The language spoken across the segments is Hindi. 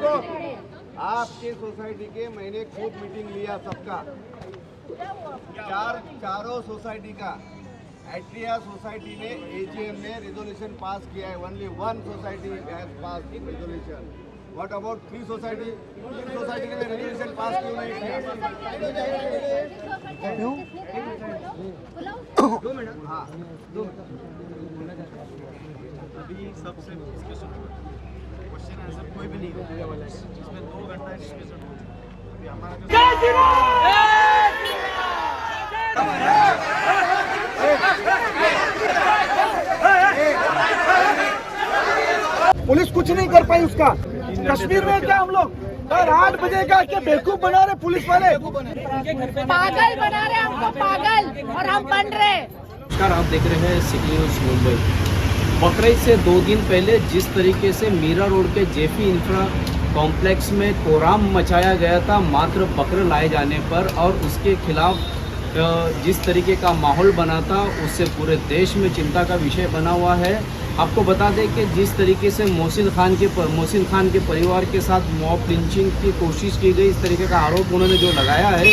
आपके सोसाइटी के मैंने खुद मीटिंग लिया सबका, चारों सोसाइटी का। एट्रिया सोसाइटी ने एजीएम ने रेजोल्यूशन पास किया है। Only one society has pass resolution. What about 3 society? 3 society ने रेजोल्यूशन पास क्यों नहीं किया? क्यों? 2 मिनट। हाँ, 2 मिनट। अभी सबसे डिस्कशन क्वेश्चन आंसर कोई भी नहीं होगा, इसमें 2 घंटा डिस्कशन हो चुका। अभी हमारा पुलिस कुछ नहीं कर पाई उसका। कश्मीर में क्या हम लोग 8 बजे का के बेवकूफ बना रहे पुलिस वाले, पागल बना रहे हमको, पागल, और हम बन रहे। नमस्कार, आप देख रहे हैं सिटी न्यूज़ मुंबई। बकरीद से 2 दिन पहले जिस तरीके से मीरा रोड के जेपी इंफ्रा कॉम्प्लेक्स में कोहराम मचाया गया था मात्र बकरे लाए जाने पर, और उसके खिलाफ जिस तरीके का माहौल बना था उससे पूरे देश में चिंता का विषय बना हुआ है। आपको बता दें कि जिस तरीके से मोहसिन खान के परिवार के साथ मॉब लिंचिंग की कोशिश की गई, इस तरीके का आरोप उन्होंने जो लगाया है,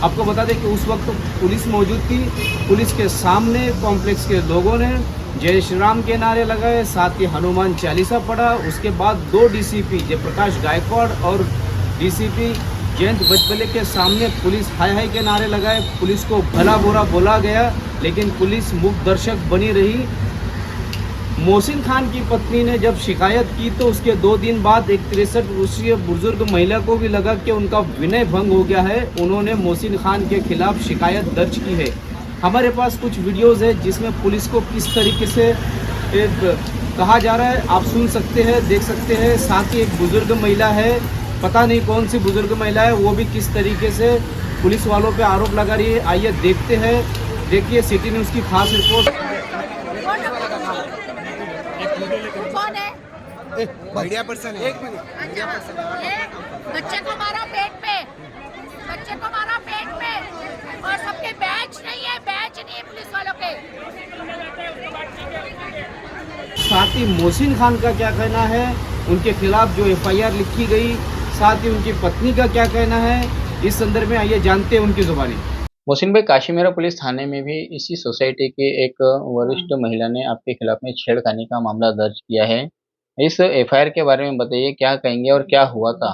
आपको बता दें कि उस वक्त पुलिस मौजूद थी। पुलिस के सामने कॉम्प्लेक्स के लोगों ने जय श्री राम के नारे लगाए, साथ ही हनुमान चालीसा पढ़ा। उसके बाद 2 डीसीपी जयप्रकाश गायकवाड़ और डीसीपी जयंत बजबले के सामने पुलिस हाय हाय के नारे लगाए। पुलिस को भला बुरा बोला गया, लेकिन पुलिस मूक दर्शक बनी रही। मोहसिन खान की पत्नी ने जब शिकायत की तो उसके 2 दिन बाद एक 63 वर्षीय बुजुर्ग महिला को भी लगा कि उनका विनय भंग हो गया है। उन्होंने मोहसिन खान के खिलाफ शिकायत दर्ज की है। हमारे पास कुछ वीडियोस है जिसमें पुलिस को किस तरीके से कहा जा रहा है, आप सुन सकते हैं, देख सकते हैं। साथ ही एक बुजुर्ग महिला है, पता नहीं कौन सी बुजुर्ग महिला है, वो भी किस तरीके से पुलिस वालों पे आरोप लगा रही है। आइए देखते हैं। देखिए सिटी न्यूज़ की खास रिपोर्ट। कौन है? बढ़िया पर्सन है। 1 मिनट। बच्चे को मारा पेट पे, बच्चे को मारा पेट पे, और सबके बैच नहीं है पुलिस वालों के। साथ ही मोहसिन खान का क्या कहना है, उनके खिलाफ जो एफआईआर लिखी गई, साथ ही उनकी पत्नी का क्या कहना है, इस संदर्भ में आइए जानते हैं उनकी जुबानी। मोहसिन भाई, काशीमेरा पुलिस थाने में भी इसी सोसाइटी की एक वरिष्ठ महिला ने आपके खिलाफ में छेड़खानी का मामला दर्ज किया है। इस एफआईआर के बारे में बताइए, क्या कहेंगे और क्या हुआ था?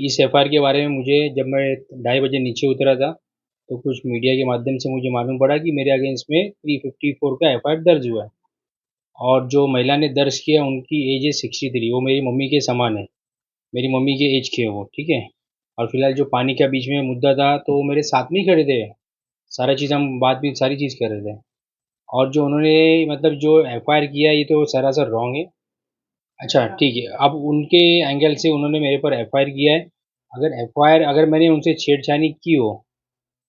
इस एफआईआर के बारे में मुझे जब मैं 2:30 बजे नीचे उतरा था तो कुछ मीडिया के माध्यम से मुझे मालूम पड़ा कि मेरे अगेंस्ट में 354 का एफआईआर दर्ज हुआ है, और जो महिला ने दर्ज किया उनकी एज है 63। वो मेरी मम्मी के समान है, मेरी मम्मी के एज के है वो, ठीक है। और फिलहाल जो पानी का बीच में मुद्दा था तो वो मेरे साथ में ही खड़े थे, सारा चीज़ हम बात भी सारी चीज़ कर रहे थे। और जो उन्होंने मतलब जो एफआईआर किया ये तो सरासर रॉन्ग है। अच्छा ठीक है, अब उनके एंगल से उन्होंने मेरे पर एफआईआर किया है। अगर मैंने उनसे छेड़छाड़ी की हो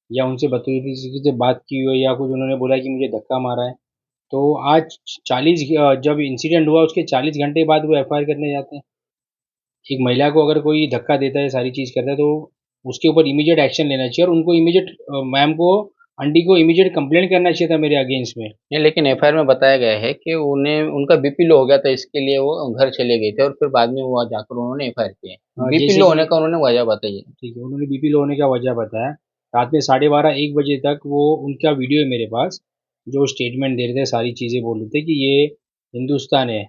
या उनसे बदतमीजी से बात की हो या कुछ उन्होंने बोला कि मुझे धक्का मारा है, तो आज 40 जब इंसिडेंट हुआ उसके 40 घंटे बाद वो एफआईआर करने जाते हैं। एक महिला को अगर कोई धक्का देता है, सारी चीज़ करता है, तो उसके ऊपर इमीडिएट एक्शन लेना चाहिए, और उनको इमीडिएट मैम को आंटी को इमीडिएट कंप्लेंट करना चाहिए था मेरे अगेंस्ट में। नहीं, लेकिन एफआईआर में बताया गया है कि उन्हें उनका बीपी लो हो गया था, इसके लिए वो घर चले गए थे और फिर बाद में वहाँ जाकर उन्होंने एफआईआर किया। बीपी जैसे लो कि होने का उन्होंने वजह बताई है। ठीक है, उन्होंने बीपी लो होने का वजह बताया। रात में 12:30-1 बजे तक वो उनका वीडियो है मेरे पास, जो स्टेटमेंट दे रहे थे, सारी चीज़ें बोल रहे थे कि ये हिंदुस्तान है,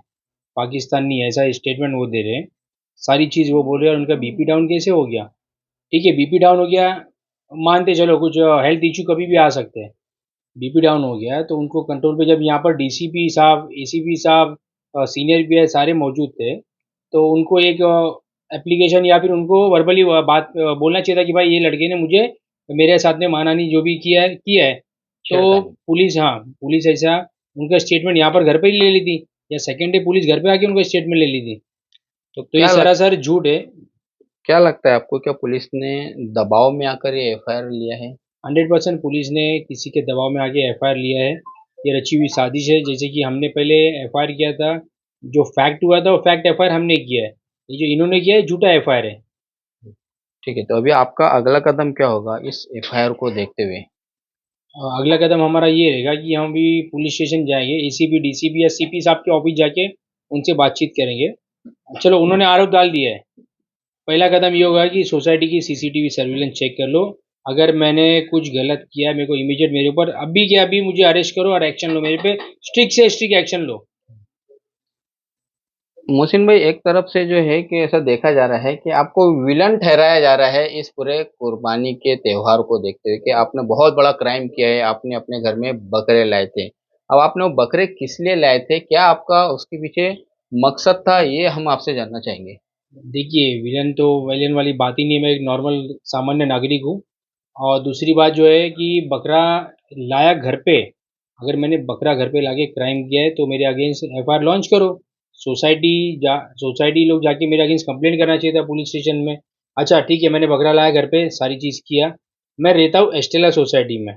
पाकिस्तान नहीं है, ऐसा स्टेटमेंट वो दे रहे हैं। सारी चीज़ वो बोल रहे हैं, और उनका बीपी डाउन कैसे हो गया? ठीक है, बीपी डाउन हो गया, मानते चलो कुछ हेल्थ इश्यू कभी भी आ सकते हैं। बीपी डाउन हो गया है तो उनको कंट्रोल पे, जब यहाँ पर डीसीपी साहब, एसीपी साहब, सीनियर पीआई सारे मौजूद थे, तो उनको एक एप्लीकेशन या फिर उनको वर्बली बात बोलना चाहिए था कि भाई ये लड़के ने मुझे मेरे साथ में मानहानि जो भी किया है। तो पुलिस ऐसा उनका स्टेटमेंट यहाँ पर घर पे ही ले ली थी, या सेकेंड डे पुलिस घर पे आके उनका स्टेटमेंट ले ली थी। तो ये सरासर झूठ है। क्या लगता है आपको, क्या पुलिस ने दबाव में आकर ये एफआईआर लिया है? 100% पुलिस ने किसी के दबाव में आके एफआईआर लिया है। ये रची हुई साजिश है। जैसे कि हमने पहले एफआईआर किया था, जो फैक्ट हुआ था वो फैक्ट एफआईआर हमने किया है, ये जो इन्होंने किया है झूठा एफआईआर है। ठीक है, तो अभी आपका अगला कदम क्या होगा इस एफआईआर को देखते हुए? अगला कदम हमारा ये रहेगा कि हम भी पुलिस स्टेशन जाएंगे, एसीपी, डीसीपी या सीपी साहब के ऑफिस जाके उनसे बातचीत करेंगे, चलो उन्होंने आरोप डाल दिया है, पहला कदम ये होगा कि सोसाइटी की सीसीटीवी सर्विलेंस चेक कर लो। अगर मैंने कुछ गलत किया, मेरे को इमीडिएट मेरे ऊपर अभी के अभी मुझे अरेस्ट करो और एक्शन लो, मेरे पे स्ट्रिक्ट से स्ट्रिक्ट एक्शन लो। मोहसिन भाई, एक तरफ से जो है कि ऐसा देखा जा रहा है कि आपको विलन ठहराया जा रहा है इस पूरे कुर्बानी के त्योहार को देखते हुए कि आपने बहुत बड़ा क्राइम किया है, आपने अपने घर में बकरे लाए थे। अब आपने वो बकरे किस लिए लाए थे, क्या आपका उसके पीछे मकसद था, ये हम आपसे जानना चाहेंगे। देखिए, विलन तो विलन वाली बात ही नहीं है, मैं एक नॉर्मल सामान्य नागरिक हूँ। और दूसरी बात जो है कि बकरा लाया घर पे, अगर मैंने बकरा घर पे लाके क्राइम किया है तो मेरे अगेंस्ट एफआईआर लॉन्च करो। सोसाइटी लोग जाके मेरे अगेंस्ट कंप्लेंट करना चाहिए था पुलिस स्टेशन में। अच्छा ठीक है, मैंने बकरा लाया घर पे, सारी चीज़ किया। मैं रहता हूँ एस्टेला सोसाइटी में,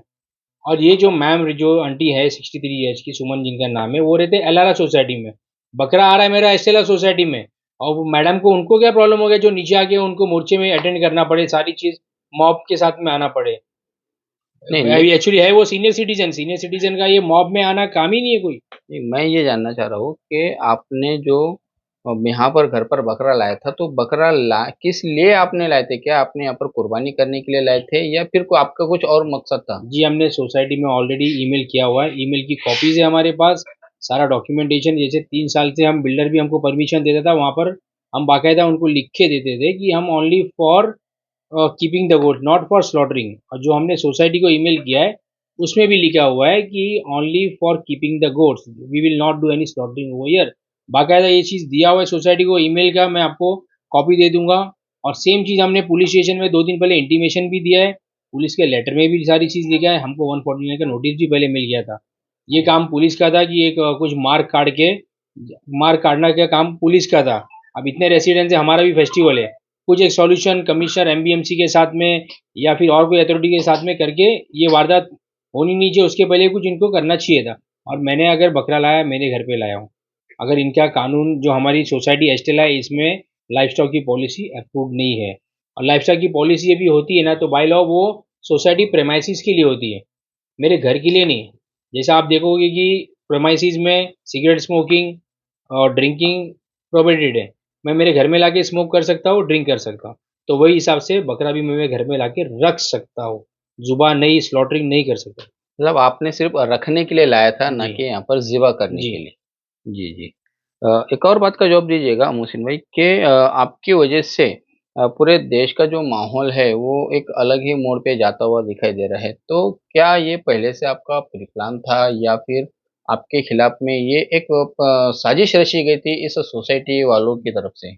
और ये जो मैम जो आंटी है 63 ईयर्स की, सुमन जिनका नाम है, वो रहते हैं एलारा सोसाइटी में। बकरा आ रहा है मेरा एस्टेला सोसाइटी में, और वो मैडम को, उनको क्या प्रॉब्लम हो गया जो नीचे आके उनको मोर्चे में अटेंड करना पड़े, सारी चीज़ मॉब के साथ में आना पड़े। नहीं एक्चुअली है वो सीनियर सिटीजन का ये मॉब में आना काम ही नहीं है कोई। नहीं, मैं ये जानना चाह रहा हूँ कि आपने जो यहाँ पर घर पर बकरा लाया था, तो बकरा ला किस लिए आपने लाए थे, क्या आपने यहाँ पर कुर्बानी करने के लिए लाए थे या फिर आपका कुछ और मकसद था। जी, हमने सोसाइटी में ऑलरेडी ईमेल किया हुआ है, ईमेल की कॉपीज़ है हमारे पास, सारा डॉक्यूमेंटेशन। जैसे 3 साल से हम बिल्डर भी हमको परमिशन देता था, वहाँ पर हम बाकायदा उनको लिख के देते थे कि हम only for keeping the goat, not for slaughtering. और जो हमने सोसाइटी को ईमेल किया है उसमें भी लिखा हुआ है कि only for keeping the goats, we will not do any slaughtering over here. बाकायदा ये चीज़ दिया हुआ है सोसाइटी को ईमेल का, मैं आपको कॉपी दे दूंगा। और सेम चीज़ हमने पुलिस स्टेशन में 2 दिन पहले इंटीमेशन भी दिया है, पुलिस के लेटर में भी सारी चीज़ लिखा है, हमको 149 का नोटिस भी पहले मिल गया था। ये काम पुलिस का था कि एक कुछ मार्क काटना का काम पुलिस का था। अब इतने रेसिडेंट से हमारा भी फेस्टिवल है, कुछ एक सॉल्यूशन कमिश्नर एमबीएमसी के साथ में या फिर और कोई अथॉरिटी के साथ में करके ये वारदात होनी नहीं चाहिए, उसके पहले कुछ इनको करना चाहिए था। और मैंने अगर बकरा लाया, मेरे घर पे लाया हूँ। अगर इनका कानून जो हमारी सोसाइटी एस्टेला है, इसमें लाइफ स्टॉक की पॉलिसी अप्रूव नहीं है। और लाइफ स्टॉक की पॉलिसी ये भी होती है ना, तो बाय लॉ वो सोसाइटी प्रेमाइसिस के लिए होती है, मेरे घर के लिए नहीं। जैसा आप देखोगे कि प्रेमाइसिस में सिगरेट स्मोकिंग और ड्रिंकिंग प्रोहिबिटेड है, मैं मेरे घर में लाके स्मोक कर सकता हूँ, ड्रिंक कर सकता हूँ। तो वही हिसाब से बकरा भी मैं मेरे घर में लाके रख सकता हूँ, जुबान नहीं, स्लॉटरिंग नहीं कर सकता। मतलब आपने सिर्फ रखने के लिए लाया था, ना जी कि यहाँ पर ज़िबा करने जी। के लिए। जी, जी। एक और बात का जवाब दीजिएगा मोहसिन भाई कि आपकी वजह से पूरे देश का जो माहौल है वो एक अलग ही मोड़ पे जाता हुआ दिखाई दे रहा है। तो क्या ये पहले से आपका प्री प्लान था या फिर आपके खिलाफ में ये एक साजिश रची गई थी इस सोसाइटी वालों की तरफ से?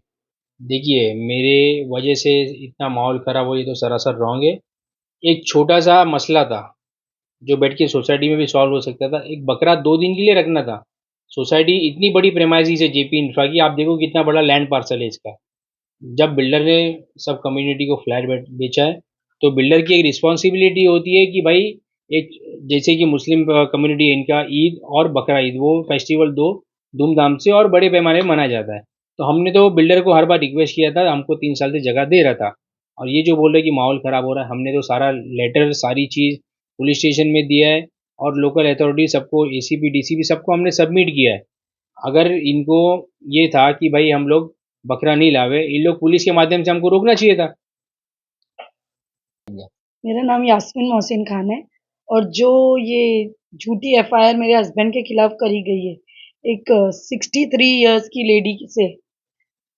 देखिए, मेरे वजह से इतना माहौल ख़राब हो, ये तो सरासर रॉन्ग है। एक छोटा-सा मसला था, जो बैठ के सोसाइटी में भी सॉल्व हो सकता था। एक बकरा 2 दिन के लिए रखना था। सोसाइटी इतनी बड़ी प्रेमाइज़िस है जेपी इंफ्रा की, आप देखो कितना बड़ा लैंड पार्सल है इसका। जब बिल्डर ने सब कम्युनिटी को फ्लैट बेचा है, तो बिल्डर की एक रिस्पॉन्सिबिलिटी होती है कि भाई, एक जैसे कि मुस्लिम कम्युनिटी है, इनका ईद और बकरा ईद, वो फेस्टिवल 2 धूमधाम से और बड़े पैमाने में मनाया जाता है। तो हमने तो बिल्डर को हर बार रिक्वेस्ट किया था, हमको 3 साल से जगह दे रहा था। और ये जो बोल रहे हैं कि माहौल ख़राब हो रहा है, हमने तो सारा लेटर, सारी चीज़ पुलिस स्टेशन में दिया है, और लोकल अथॉरिटी सबको, एसीपी डीसीपी सबको हमने सबमिट किया है। अगर इनको ये था कि भाई हम लोग बकरा नहीं लावे, इन लोग पुलिस के माध्यम से हमको रोकना चाहिए था। मेरा नाम यास्मीन मोहसिन खान है, और जो ये झूठी एफआईआर मेरे हस्बैंड के खिलाफ करी गई है, एक 63 इयर्स की लेडी से,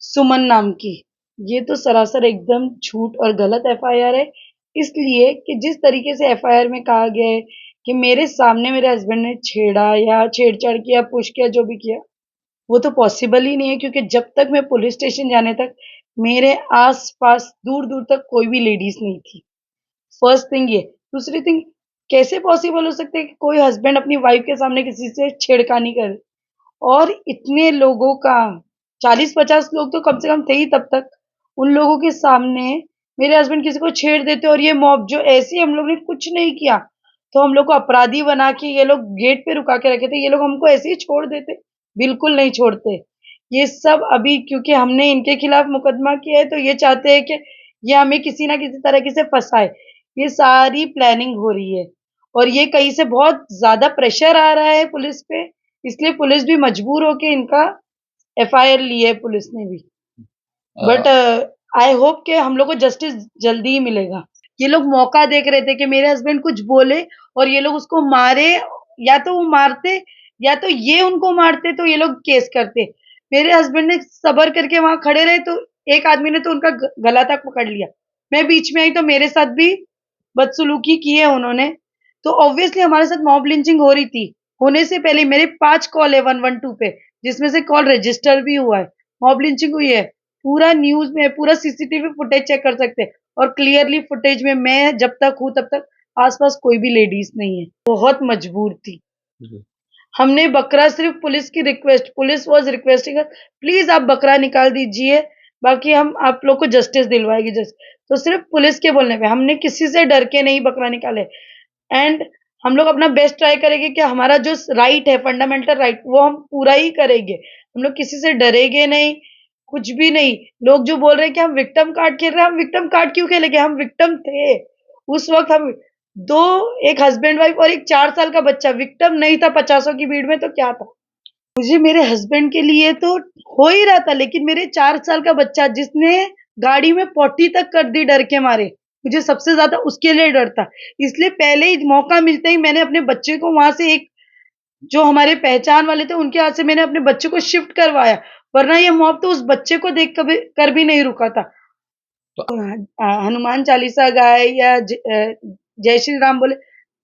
सुमन नाम की, ये तो सरासर एकदम झूठ और गलत एफआईआर है। इसलिए कि जिस तरीके से एफआईआर में कहा गया है कि मेरे सामने मेरे हस्बैंड ने छेड़ा या छेड़छाड़ किया, पुश किया, जो भी किया, वो तो पॉसिबल ही नहीं है, क्योंकि जब तक मैं पुलिस स्टेशन जाने तक मेरे आस-पास दूर-दूर तक कोई भी लेडीज़ नहीं थी। फर्स्ट थिंग ये। दूसरी थिंग, कैसे पॉसिबल हो सकता है कि कोई हस्बैंड अपनी वाइफ के सामने किसी से छेड़खानी करे? और इतने लोगों का, 40-50 लोग तो कम से कम थे ही तब तक। उन लोगों के सामने मेरे हस्बैंड किसी को छेड़ देते, और ये मॉब जो ऐसे ही, हम लोग ने कुछ नहीं किया, तो हम लोग को अपराधी बना के ये लोग गेट पे रुका के रखे थे, ये लोग हमको ऐसे ही छोड़ देते? बिल्कुल नहीं छोड़ते। ये सब अभी क्योंकि हमने इनके खिलाफ मुकदमा किया है, तो ये चाहते हैं कि ये हमें किसी न किसी तरीके से फँसाए। ये सारी प्लानिंग हो रही है, और ये कहीं से बहुत ज़्यादा प्रेशर आ रहा है पुलिस पे, इसलिए पुलिस भी मजबूर होके इनका FIR ली है पुलिस ने भी। बट आई होप कि हम लोग को जस्टिस जल्दी ही मिलेगा। ये लोग मौका देख रहे थे कि मेरे हस्बैंड कुछ बोले और ये लोग उसको मारे, या तो वो मारते या तो ये उनको मारते तो ये लोग केस करते। मेरे हस्बैंड ने सब्र करके वहां खड़े रहे तो एक आदमी ने तो उनका गला तक पकड़ लिया। मैं बीच में आई तो मेरे साथ भी बदसलूकी की है उन्होंने। तो ऑब्वियसली हमारे साथ मॉब लिंचिंग हो रही थी। होने से पहले मेरे 5 कॉल है 112 पे, जिसमें से कॉल रजिस्टर भी हुआ है। मॉब लिंचिंग हुई है। पूरा न्यूज़ में पूरा सीसीटीवी फुटेज चेक कर सकते हैं और क्लियरली फुटेज में मैं जब तक हूँ तब तक आस-पास कोई भी लेडीज़ नहीं है। बहुत मजबूर थी। हमने बकरा सिर्फ police was requesting us, please आप बकरा निकाल दीजिए, बाकी हम आप लोग को जस्टिस दिलवाएगी तो सिर्फ पुलिस के बोलने पे हमने किसी से डर के नहीं बकरा निकाले। एंड हम लोग अपना बेस्ट ट्राई करेंगे कि हमारा जो राइट है, फंडामेंटल राइट, वो हम पूरा ही करेंगे। हम लोग किसी से डरेंगे नहीं, कुछ भी नहीं। लोग जो बोल रहे हैं कि हम विक्टिम कार्ड खेल रहे हैं, हम विक्टिम कार्ड क्यों खेलेंगे? हम विक्टिम थे। उस वक़्त हम एक हस्बैंड वाइफ और एक 4 साल का बच्चा विक्टिम नहीं था 50 की भीड़ में, तो क्या था? मुझे मेरे हस्बैंड के लिए तो हो ही रहा था, लेकिन मेरे 4 साल का बच्चा जिसने गाड़ी में पॉटी तक कर दी डर के मारे, मुझे सबसे ज़्यादा उसके लिए डर था। इसलिए पहले ही मौका मिलते ही मैंने अपने बच्चे को वहाँ से एक जो हमारे पहचान वाले थे उनके हाथ से मैंने अपने बच्चे को शिफ्ट करवाया, वरना ये मॉब तो उस बच्चे को देख कर भी नहीं रुका था। हनुमान चालीसा गाए या जय श्री राम बोले,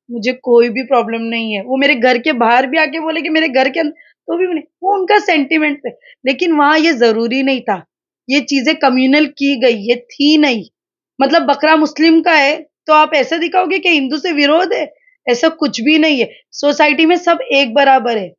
मुझे कोई भी प्रॉब्लम नहीं है। वो मेरे घर के बाहर भी आके बोले कि मेरे घर के अंदर, तो भी नहीं, वो उनका सेंटिमेंट है। लेकिन वहाँ ये ज़रूरी नहीं था। ये चीज़ें कम्युनल की गई, ये थी नहीं। मतलब बकरा मुस्लिम का है, तो आप ऐसा दिखाओगे कि हिंदू से विरोध है? ऐसा कुछ भी नहीं है। सोसाइटी में सब एक बराबर है।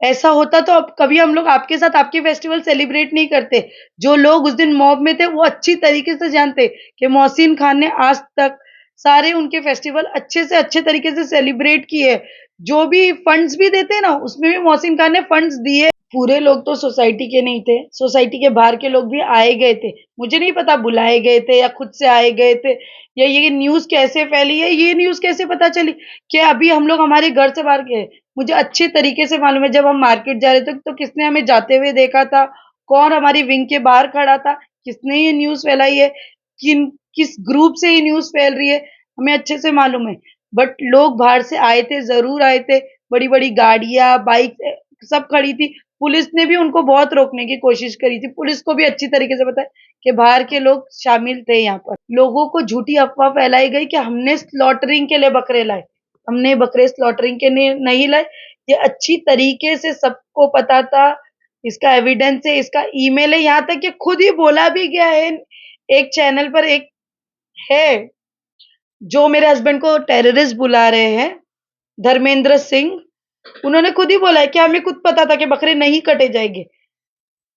ऐसा होता तो अब कभी हम लोग आपके साथ आपके फेस्टिवल सेलिब्रेट नहीं करते। जो लोग उस दिन मॉब में थे, वो अच्छी तरीके से जानते कि मोहसिन खान ने आज तक सारे उनके फेस्टिवल अच्छे से अच्छे तरीके से सेलिब्रेट किए। जो भी फंड्स भी देते हैं ना, उसमें भी मोहसिन खान ने फंड्स दिए। पूरे लोग तो सोसाइटी के नहीं थे, सोसाइटी के बाहर के लोग भी आए गए थे। मुझे नहीं पता बुलाए गए थे या खुद से आए गए थे, या ये न्यूज़ कैसे फैली है, ये न्यूज़ कैसे पता चली कि अभी हम लोग हमारे घर से बाहर गए। मुझे अच्छे तरीके से मालूम है, जब हम मार्केट जा रहे थे तो किसने हमें जाते हुए देखा था, कौन हमारी विंग के बाहर खड़ा था, किसने ये न्यूज़ फैलाई है, किस ग्रुप से ये न्यूज़ फैल रही है, हमें अच्छे से मालूम है। बट लोग बाहर से आए थे, ज़रूर आए थे। बड़ी-बड़ी गाड़ियाँ, बाइक सब खड़ी थी। पुलिस ने भी उनको बहुत रोकने की कोशिश करी थी। पुलिस को भी अच्छी तरीके से पता है कि बाहर के लोग शामिल थे यहाँ पर। लोगों को झूठी अफ़वाह फैलाई गई कि हमने स्लॉटरिंग के लिए बकरे लाए। हमने बकरे स्लॉटरिंग के लिए नहीं लाए। ये अच्छी तरीके से सबको पता था। इसका एविडेंस है, इसका ईमेल है, यहाँ तक कि खुद ही बोला भी गया है। एक चैनल पर एक है जो मेरे हस्बैंड को टेररिस्ट बुला रहे हैं, धर्मेंद्र सिंह, उन्होंने खुद ही बोला है कि हमें खुद पता था कि बकरे नहीं कटे जाएंगे,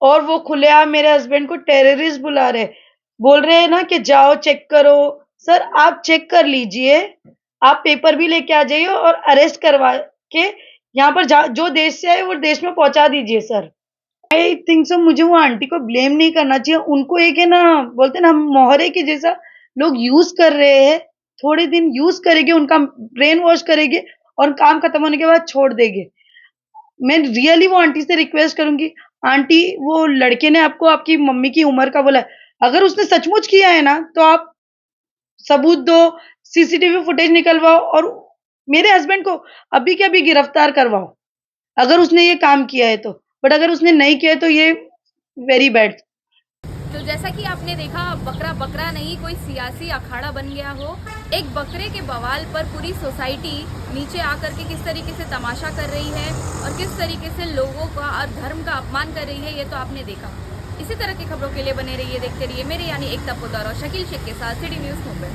और वो खुलेआम मेरे हस्बैंड को टेररिस्ट बुला रहे हैं। बोल रहे हैं ना कि जाओ चेक करो। सर आप चेक कर लीजिए, आप पेपर भी लेके आ जाइए और अरेस्ट करवा के यहाँ पर जो देश से आए वो देश में पहुंचा दीजिए सर। आई थिंक सो मुझे वो आंटी को ब्लेम नहीं करना चाहिए। उनको एक है ना, बोलते हैं ना, मोहरे के जैसा लोग यूज कर रहे हैं। थोड़े दिन यूज करेंगे, उनका ब्रेन वॉश करेंगे और काम खत्म होने के बाद छोड़ देंगे। मैं रियली वो आंटी से रिक्वेस्ट करूंगी, आंटी वो लड़के ने आपको आपकी मम्मी की उम्र का बोला है, अगर उसने सचमुच किया है ना तो आप सबूत दो, सीसीटीवी फुटेज निकलवाओ और मेरे हस्बैंड को अभी के अभी गिरफ्तार करवाओ, अगर उसने ये काम किया है तो। बट अगर उसने नहीं किया है तो ये वेरी बैड। तो जैसा कि आपने देखा, बकरा बकरा नहीं कोई सियासी अखाड़ा बन गया हो। एक बकरे के बवाल पर पूरी सोसाइटी नीचे आकर के किस तरीके से तमाशा कर रही है और किस तरीके से लोगों का और धर्म का अपमान कर रही है, ये तो आपने देखा। इसी तरह की खबरों के लिए बने रहिए, देखते रहिए मेरे यानी एकता पोद्दार और शकील शेख के साथ सिटी न्यूज़ मुंबई।